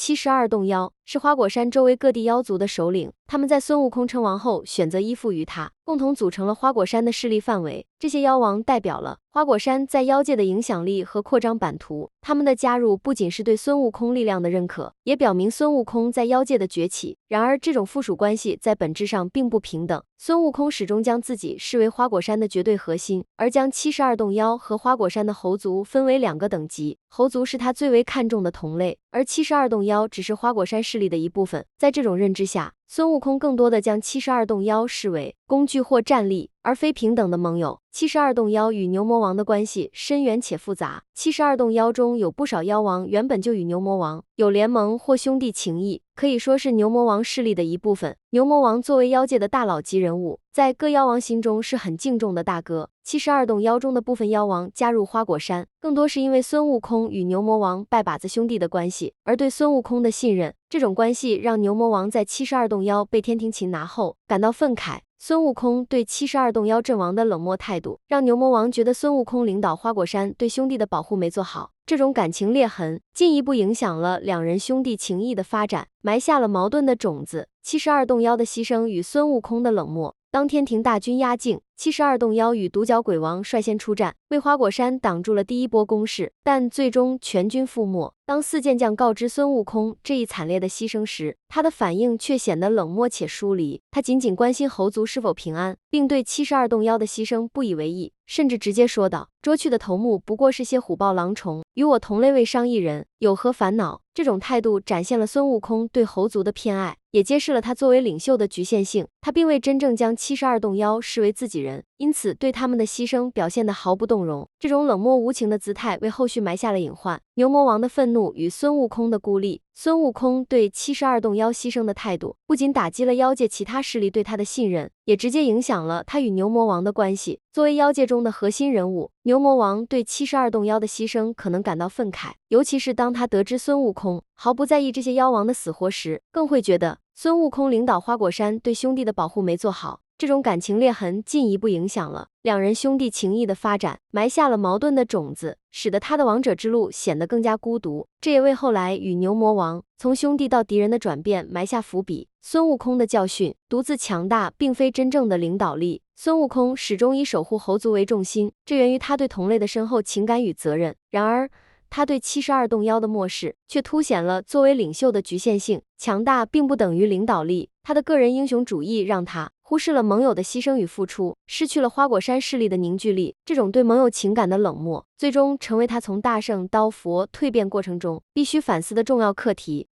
72洞妖是花果山周围各地妖族的首领，他们在孙悟空称王后选择依附于他，共同组成了花果山的势力范围。这些妖王代表了花果山在妖界的影响力和扩张版图，他们的加入不仅是对孙悟空力量的认可，也表明孙悟空在妖界的崛起。然而，这种附属关系在本质上并不平等。孙悟空始终将自己视为花果山的绝对核心，而将72洞妖和花果山的猴族分为2个等级。猴族是他最为看重的同类，而72洞妖只是花果山势力的一部分。在这种认知下，孙悟空更多的将72洞妖视为工具或战力，而非平等的盟友。72洞妖与牛魔王的关系深远且复杂。72洞妖中有不少妖王原本就与牛魔王有联盟或兄弟情谊，可以说是牛魔王势力的一部分。牛魔王作为妖界的大佬级人物，在各妖王心中是很敬重的大哥。72洞妖中的部分妖王加入花果山，更多是因为孙悟空与牛魔王拜把子兄弟的关系，而对孙悟空的信任。这种关系让牛魔王在72洞妖被天庭擒拿后感到愤慨。孙悟空对72洞妖阵亡的冷漠态度，让牛魔王觉得孙悟空领导花果山对兄弟的保护没做好。这种感情裂痕进一步影响了两人兄弟情谊的发展，埋下了矛盾的种子。72洞妖的牺牲与孙悟空的冷漠。当天庭大军压境，72洞妖与独角鬼王率先出战，为花果山挡住了第一波攻势，但最终全军覆没。当四剑将告知孙悟空这一惨烈的牺牲时，他的反应却显得冷漠且疏离。他仅仅关心猴族是否平安，并对72洞妖的牺牲不以为意，甚至直接说道：“捉去的头目不过是些虎豹狼虫，与我同类未伤一人，有何烦恼？”这种态度展现了孙悟空对猴族的偏爱，也揭示了他作为领袖的局限性。他并未真正将72洞妖视为自己人，因此对他们的牺牲表现得毫不动容。这种冷漠无情的姿态为后续埋下了隐患。牛魔王的愤怒与孙悟空的孤立。孙悟空对72洞妖牺牲的态度，不仅打击了妖界其他势力对他的信任，也直接影响了他与牛魔王的关系。作为妖界中的核心人物，牛魔王对72洞妖的牺牲可能感到愤慨，尤其是当他得知孙悟空毫不在意这些妖王的死活时，更会觉得孙悟空领导花果山对兄弟的保护没做好。这种感情裂痕进一步影响了两人兄弟情谊的发展，埋下了矛盾的种子，使得他的王者之路显得更加孤独。这也为后来与牛魔王从兄弟到敌人的转变埋下伏笔。孙悟空的教训，独自强大并非真正的领导力。孙悟空始终以守护猴族为重心，这源于他对同类的深厚情感与责任。然而，他对72洞妖的漠视，却凸显了作为领袖的局限性。强大并不等于领导力，他的个人英雄主义让他忽视了盟友的牺牲与付出，失去了花果山势力的凝聚力。这种对盟友情感的冷漠，最终成为他从大圣到佛蜕变过程中必须反思的重要课题。